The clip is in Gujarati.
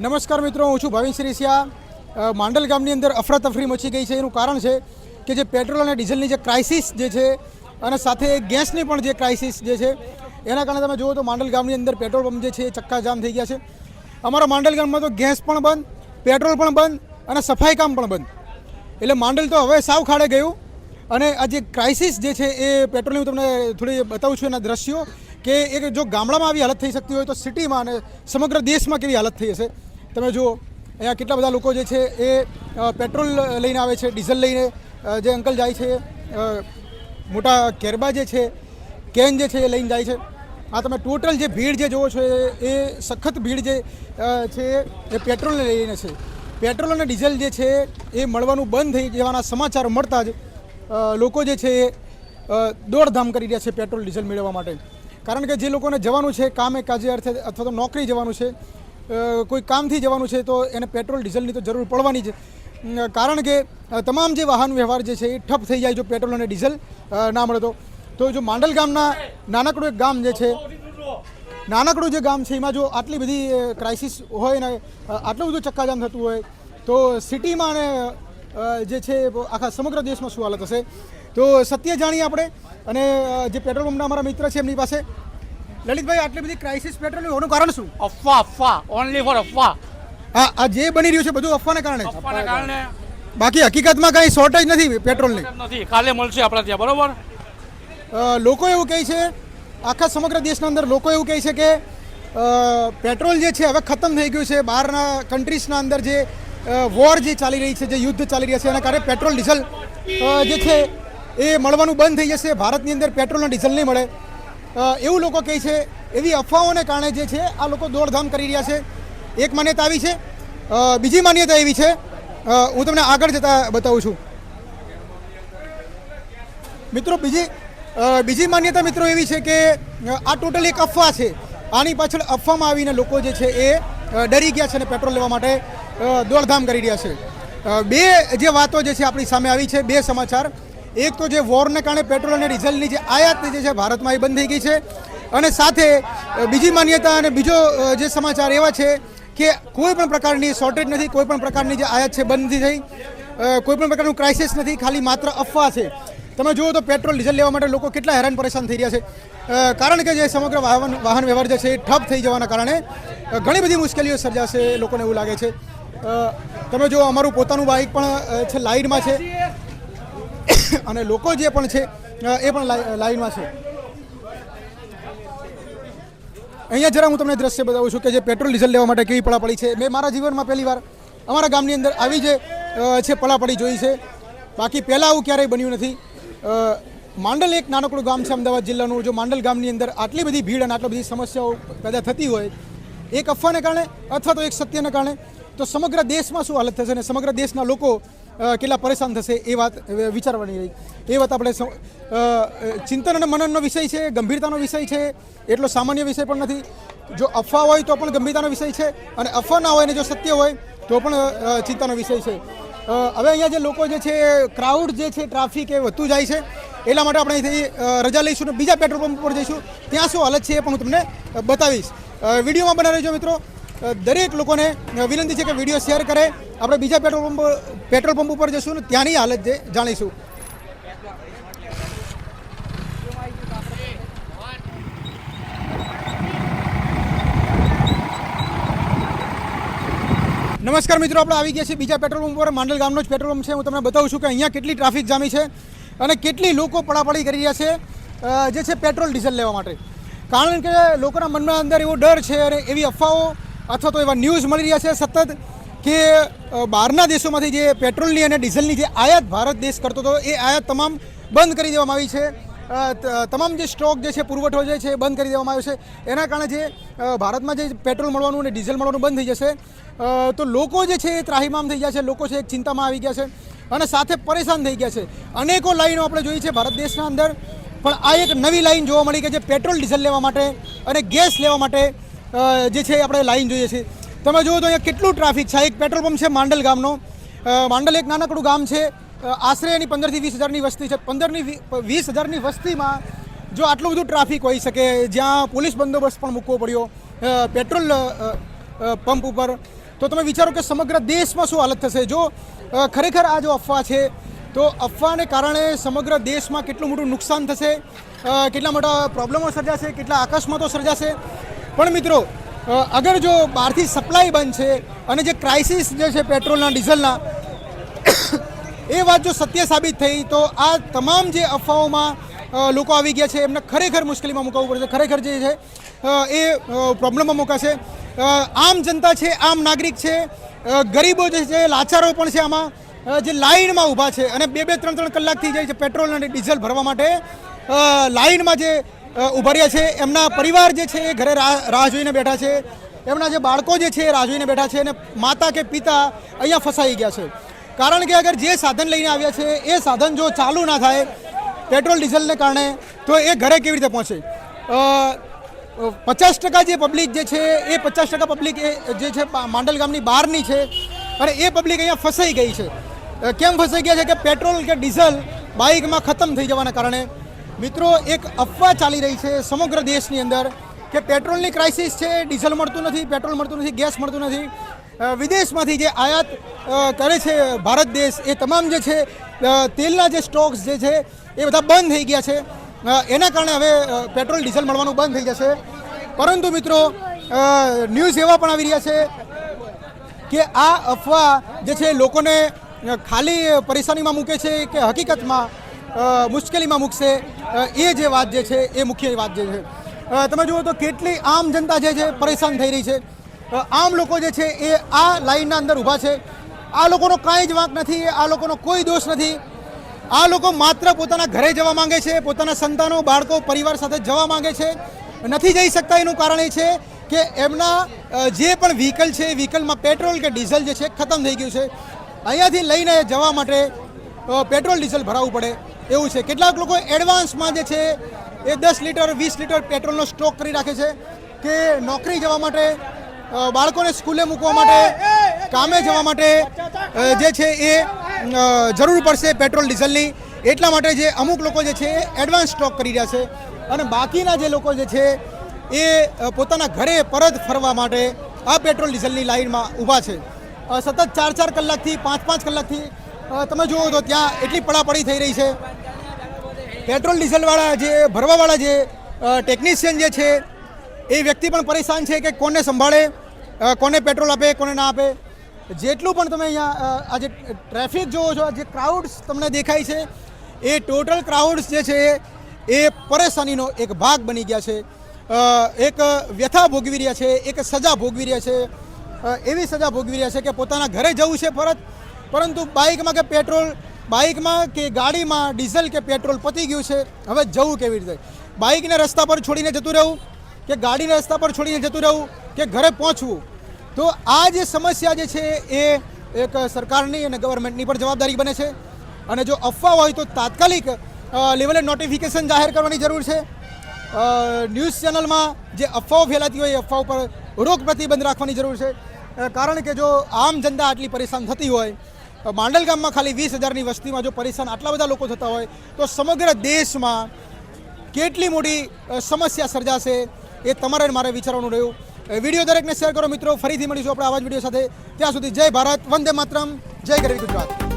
નમસ્કાર મિત્રો, હું છું ભાવિન સિરીસિયા। માંડલ ગામની અંદર અફરાતફરી મચી ગઈ છે। એનું કારણ છે કે જે પેટ્રોલ અને ડીઝલની જે ક્રાઇસિસ જે છે અને સાથે ગેસની પણ જે ક્રાઇસિસ જે છે એના કારણે તમે જુઓ તો માંડલ ગામની અંદર પેટ્રોલ પંપ જે છે એ ચક્કાજામ થઈ ગયા છે। અમારા માંડલ ગામમાં તો ગેસ પણ બંધ, પેટ્રોલ પણ બંધ અને સફાઈ કામ પણ બંધ, એટલે માંડલ તો હવે સાવ ખાડે ગયું। અને આ જે ક્રાઇસિસ જે છે એ પેટ્રોલની હું તમને થોડી બતાવું છું એના દ્રશ્યો કે એક જો ગામડામાં આવી હાલત થઈ શકતી હોય તો સિટીમાં અને સમગ્ર દેશમાં કેવી હાલત થઈ હશે। તમે જુઓ અહીંયા કેટલા બધા લોકો જે છે એ પેટ્રોલ લઈને આવે છે, ડીઝલ લઈને જે અંકલ જાય છે, મોટા કેરબા જે છે, કેન જે છે એ લઈને જાય છે। આ તમે ટોટલ જે ભીડ જે જુઓ છો એ સખત ભીડ જે છે એ પેટ્રોલને લઈને છે। પેટ્રોલ અને ડીઝલ જે છે એ મળવાનું બંધ થઈ જવાના સમાચાર મળતા જ લોકો જે છે એ દોડધામ કરી રહ્યા છે પેટ્રોલ ડીઝલ મેળવવા માટે। કારણ કે જે લોકોને જવાનું છે કામે કાજે અર્થે અથવા તો નોકરી જવાનું છે, કોઈ કામથી જવાનું છે તો એને પેટ્રોલ ડીઝલની તો જરૂર પડવાની છે। કારણ કે તમામ જે વાહન વ્યવહાર જે છે એ ઠપ થઈ જાય જો પેટ્રોલ અને ડીઝલ ના મળે તો જો માંડલ ગામના નાનકડું એક ગામ જે છે, નાનકડું જે ગામ છે એમાં જો આટલી બધી ક્રાઇસિસ હોય ને આટલું બધું ચક્કાજામ થતું હોય તો સિટીમાં અને જે છે આખા સમગ્ર દેશમાં શું હાલત હશે। તો સત્ય જાણીએ આપણે અને જે પેટ્રોલ પંપના અમારા મિત્ર છે એમની પાસે। લલિતભાઈ, આટલી બધી ક્રાઇસિસ પેટ્રોલની હોવાનું કારણ શું? અફવા ઓનલી ફોર અફવા। હા, આ જે બની રહ્યું છે બધું અફવાને કારણે, કારણે બાકી હકીકતમાં કંઈ શોર્ટેજ નથી પેટ્રોલની, નથી। કાલે મળશે આપણા ત્યાં, બરોબર। લોકો એવું કહે છે, આખા સમગ્ર દેશના અંદર લોકો એવું કહે છે કે પેટ્રોલ જે છે હવે ખતમ થઈ ગયું છે। બહારના કન્ટ્રીઝના અંદર જે વોર જે ચાલી રહી છે, જે યુદ્ધ ચાલી રહ્યા છે એના કારણે પેટ્રોલ ડીઝલ જે છે એ મળવાનું બંધ થઈ જશે, ભારતની અંદર પેટ્રોલ અને ડીઝલ નહીં મળે એવું લોકો કહે છે। એવી અફવાઓને કારણે જે છે આ લોકો દોડધામ કરી રહ્યા છે। એક માન્યતા આવી છે, બીજી માન્યતા એવી છે, હું તમને આગળ જતાં બતાવું છું મિત્રો। બીજી માન્યતા મિત્રો એવી છે કે આ ટોટલ એક અફવા છે। આની પાછળ અફવામાં આવીને લોકો જે છે એ ડરી ગયા છે અને પેટ્રોલ લેવા માટે દોડધામ કરી રહ્યા છે। બે જે વાતો જે છે આપણી સામે આવી છે, બે સમાચાર। એક તો જે વોરને કારણે પેટ્રોલ અને ડીઝલની જે આયાત જે છે ભારતમાં એ બંધ થઈ ગઈ છે, અને સાથે બીજી માન્યતા અને બીજો જે સમાચાર એવા છે કે કોઈ પણ પ્રકારની શોર્ટેજ નથી, કોઈ પણ પ્રકારની જે આયાત છે બંધ નથી થઈ, કોઈ પણ પ્રકારનું ક્રાઇસિસ નથી, ખાલી માત્ર અફવા છે। તમે જુઓ તો પેટ્રોલ ડીઝલ લેવા માટે લોકો કેટલા હેરાન પરેશાન થઈ રહ્યા છે। કારણ કે જે સમગ્ર વાહન વ્યવહાર જે છે એ ઠપ થઈ જવાના કારણે ઘણી બધી મુશ્કેલીઓ સર્જાશે લોકોને એવું લાગે છે। તમે જો અમારું પોતાનું બાઇક પણ છે લાઇનમાં છે અને લોકો જે પણ છે એ પણ લાઇનમાં છે। અહીંયા જરા હું તમને દ્રશ્ય બતાવું છું કે જે પેટ્રોલ ડીઝલ લેવા માટે કેવી પડાપડી છે। મેં મારા જીવનમાં પહેલી વાર અમારા ગામની અંદર આવી જે છે પડાપડી જોઈ છે, બાકી પહેલાં આવું ક્યારેય બન્યું નથી। માંડલ એક નાનકડું ગામ છે અમદાવાદ જિલ્લાનું। જો માંડલ ગામની અંદર આટલી બધી ભીડ અને આટલી બધી સમસ્યાઓ પેદા થતી હોય એક અફવાને કારણે અથવા તો એક સત્યને કારણે, તો સમગ્ર દેશમાં શું હાલત થશે અને સમગ્ર દેશના લોકો કેટલા પરેશાન થશે એ વાત વિચારવાની રહી। એ વાત આપણે ચિંતન અને મનનનો વિષય છે, ગંભીરતાનો વિષય છે, એટલો સામાન્ય વિષય પણ નથી। જો અફવા હોય તો પણ ગંભીરતાનો વિષય છે, અને અફવા ના હોય ને જો સત્ય હોય તો પણ ચિંતાનો વિષય છે। હવે અહીંયા જે લોકો જે છે ક્રાઉડ જે છે, ટ્રાફિક એ વધતું જાય છે, એટલા માટે આપણે અહીંથી રજા લઈશું અને બીજા પેટ્રોલ પંપ પર જઈશું, ત્યાં શું હાલત છે એ પણ હું તમને બતાવીશ। વિડીયોમાં બના રહેજો મિત્રો। દરેક લોકોને વિનંતી છે કે વિડીયો શેર કરે। આપણે બીજા પેટ્રોલ પંપ ઉપર જઈશું ને ત્યાંની હાલત જે જાણીશું। નમસ્કાર મિત્રો, આપણે આવી ગયા છીએ બીજા પેટ્રોલ પંપ પર। માંડલ ગામનો જ પેટ્રોલ પંપ છે। હું તમને બતાવું છું કે અહીંયા કેટલી ટ્રાફિક જામી છે અને કેટલી લોકો પડાપડી કરી રહ્યા છે જે છે પેટ્રોલ ડીઝલ લેવા માટે। કારણ કે લોકોના મનમાં અંદર એવો ડર છે અને એવી અફવાઓ અથવા તો એવા ન્યૂઝ મળી રહ્યા છે સતત કે બહારના દેશોમાંથી જે પેટ્રોલની અને ડીઝલની જે આયાત ભારત દેશ કરતો હતો એ આયાત તમામ બંધ કરી દેવામાં આવી છે। તમામ જે સ્ટોક જે છે, પુરવઠો જે છે એ બંધ કરી દેવામાં આવ્યો છે। એના કારણે જે ભારતમાં જે પેટ્રોલ મળવાનું અને ડીઝલ મળવાનું બંધ થઈ જશે તો લોકો જે છે એ ત્રાહિમામ થઈ ગયા છે, લોકો છે એક ચિંતામાં આવી ગયા છે અને સાથે પરેશાન થઈ ગયા છે। અનેકો લાઈનો આપણે જોઈ છે ભારત દેશના અંદર, પણ આ એક નવી લાઈન જોવા મળી કે જે પેટ્રોલ ડીઝલ લેવા માટે અને ગેસ લેવા માટે જે છે આપણે લાઈન જોઈએ છીએ। તમે જુઓ તો અહીંયા કેટલું ટ્રાફિક છે। એક પેટ્રોલ પંપ છે માંડલ ગામનો। માંડલ એક નાનકડું ગામ છે, આશરે એની 15 થી 20 હજારની વસ્તી છે। 15 થી 20 હજારની વસ્તીમાં જો આટલું બધું ટ્રાફિક હોઈ શકે, જ્યાં પોલીસ બંદોબસ્ત પણ મૂકવો પડ્યો પેટ્રોલ પંપ ઉપર, તો તમે વિચારો કે સમગ્ર દેશમાં શું હાલત થશે જો ખરેખર આ જો અફવા છે તો અફવાને કારણે સમગ્ર દેશમાં કેટલું મોટું નુકસાન થશે, કેટલા મોટા પ્રોબ્લેમો સર્જાશે, કેટલા અકસ્માતો સર્જાશે. પણ મિત્રો અગર જો બહારથી સપ્લાય બંધ છે અને જે ક્રાઇસિસ જે છે પેટ્રોલના ડીઝલના એ વાત જો સત્ય સાબિત થઈ તો આ તમામ જે અફવાઓમાં લોકો આવી ગયા છે એમને ખરેખર મુશ્કેલીમાં મુકાવવું પડશે, ખરેખર જે છે એ પ્રોબ્લેમમાં મુકાશે. આમ જનતા છે, આમ નાગરિક છે, ગરીબો જે છે, લાચારો પણ છે, આમાં જે લાઇનમાં ઊભા છે અને 2-3 કલાકથી જે છે પેટ્રોલ અને ડીઝલ ભરવા માટે લાઇનમાં જે ઊભા રહ્યા છે, એમના પરિવાર જે છે એ ઘરે રાહ જોઈને બેઠા છે, એમના જે બાળકો જે છે એ રાહ જોઈને બેઠા છે અને માતા કે પિતા અહીંયા ફસાઈ ગયા છે. કારણ કે અગર જે સાધન લઈને આવ્યા છે એ સાધન જો ચાલુ ના થાય પેટ્રોલ ડીઝલને કારણે તો એ ઘરે કેવી રીતે પહોંચે. 50% જે પબ્લિક જે છે એ 50% પબ્લિક એ જે છે માંડલ ગામની બહારની છે અને એ પબ્લિક અહીંયા ફસાઈ ગઈ છે. કેમ ફસાઈ ગયા છે કે પેટ્રોલ કે ડીઝલ બાઇકમાં ખતમ થઈ જવાના કારણે. મિત્રો એક અફવા ચાલી રહી છે સમગ્ર દેશની અંદર કે પેટ્રોલની ક્રાઇસિસ છે, ડીઝલ મળતું નથી, પેટ્રોલ મળતું નથી, ગેસ મળતું નથી. વિદેશમાંથી જે આયાત કરે છે ભારત દેશ એ તમામ જે છે તેલના જે સ્ટોક્સ જે છે એ બધા બંધ થઈ ગયા છે. એના કારણે હવે પેટ્રોલ ડીઝલ મળવાનું બંધ થઈ જશે. પરંતુ મિત્રો ન્યૂઝ એવા પણ આવી રહ્યા છે કે આ અફવા જે છે લોકોને ખાલી પરેશાનીમાં મૂકે છે કે હકીકતમાં મુશ્કેલીમાં મૂકશે એ જે વાત જે છે એ મુખ્ય વાત જે છે. તમે જુઓ તો કેટલી આમ જનતા જે છે પરેશાન થઈ રહી છે. આમ લોકો જે છે એ આ લાઇનના અંદર ઊભા છે. આ લોકોનો કાંઈ જ વાંક નથી, આ લોકોનો કોઈ દોષ નથી. આ લોકો માત્ર પોતાના ઘરે જવા માંગે છે, પોતાના સંતાનો, બાળકો, પરિવાર સાથે જવા માંગે છે, નથી જઈ શકતા. એનું કારણ એ છે કે એમના જે પણ વ્હીકલ છે એ વ્હીકલમાં પેટ્રોલ કે ડીઝલ જે છે ખતમ થઈ ગયું છે. અહીંયાથી લઈને જવા માટે પેટ્રોલ ડીઝલ ભરાવવું પડે એવું છે. કેટલાક લોકો એડવાન્સમાં જે છે એ 10 લીટર 20 લીટર પેટ્રોલનો સ્ટોક કરી રાખે છે કે નોકરી જવા માટે, બાળકોને સ્કૂલે મૂકવા માટે, કામે જવા માટે જે છે એ જરૂર પડશે પેટ્રોલ ડીઝલની. એટલા માટે જે અમુક લોકો જે છે એ એડવાન્સ સ્ટોક કરી રહ્યા છે અને બાકીના જે લોકો જે છે એ પોતાના ઘરે પરત ફરવા માટે આ પેટ્રોલ ડીઝલની લાઇનમાં ઊભા છે. સતત 4-4 કલાકથી 5-5 કલાકથી તમે જુઓ તો ત્યાં એટલી પડાપડી થઈ રહી છે. પેટ્રોલ ડીઝલવાળા જે ભરવાવાળા જે ટેકનિશિયન જે છે એ વ્યક્તિ પણ પરેશાન છે કે કોને સંભાળે, કોને પેટ્રોલ આપે, કોને ના આપે. જેટલું પણ તમે અહીંયા આ જે ટ્રાફિક જુઓ છો, જે ક્રાઉડ્સ તમને દેખાય છે એ ટોટલ ક્રાઉડ્સ જે છે એ પરેશાનીનો એક ભાગ બની ગયા છે. એક વ્યથા ભોગવી રહ્યા છે, એક સજા ભોગવી રહ્યા છે. એવી સજા ભોગવી રહ્યા છે કે પોતાના ઘરે જવું છે પરત, પરંતુ બાઇકમાં કે બાઇકમાં કે ગાડીમાં ડીઝલ કે પેટ્રોલ પતી ગયું છે. હવે જવું કેવી રીતે? બાઇકને રસ્તા પર છોડીને જતું રહેવું કે ગાડીને રસ્તા પર છોડીને જતું રહેવું કે ઘરે પહોંચવું. તો આ જે સમસ્યા જે છે એ એક સરકારની અને ગવર્મેન્ટની પણ જવાબદારી બને છે. અને જો અફવા હોય તો તાત્કાલિક લેવલે નોટિફિકેશન જાહેર કરવાની જરૂર છે. ન્યૂઝ ચેનલમાં જે અફવાઓ ફેલાતી હોય એ અફવાઓ પર રોક પ્રતિબંધ રાખવાની જરૂર છે. કારણ કે જો આમ જનતા આટલી પરેશાન થતી હોય, માંડલ ગામમાં ખાલી 20,000ની વસ્તીમાં જો પરેશાન આટલા બધા લોકો થતા હોય તો સમગ્ર દેશમાં કેટલી મોટી સમસ્યા સર્જાશે એ તમારે મારે વિચારવાનું રહ્યું. વિડીયો દરેકને શેર કરો મિત્રો. ફરીથી મળીશું આપણે આવા જ વિડીયો સાથે. ત્યાં સુધી જય ભારત, વંદે માતરમ, જય ગરવી ગુજરાત.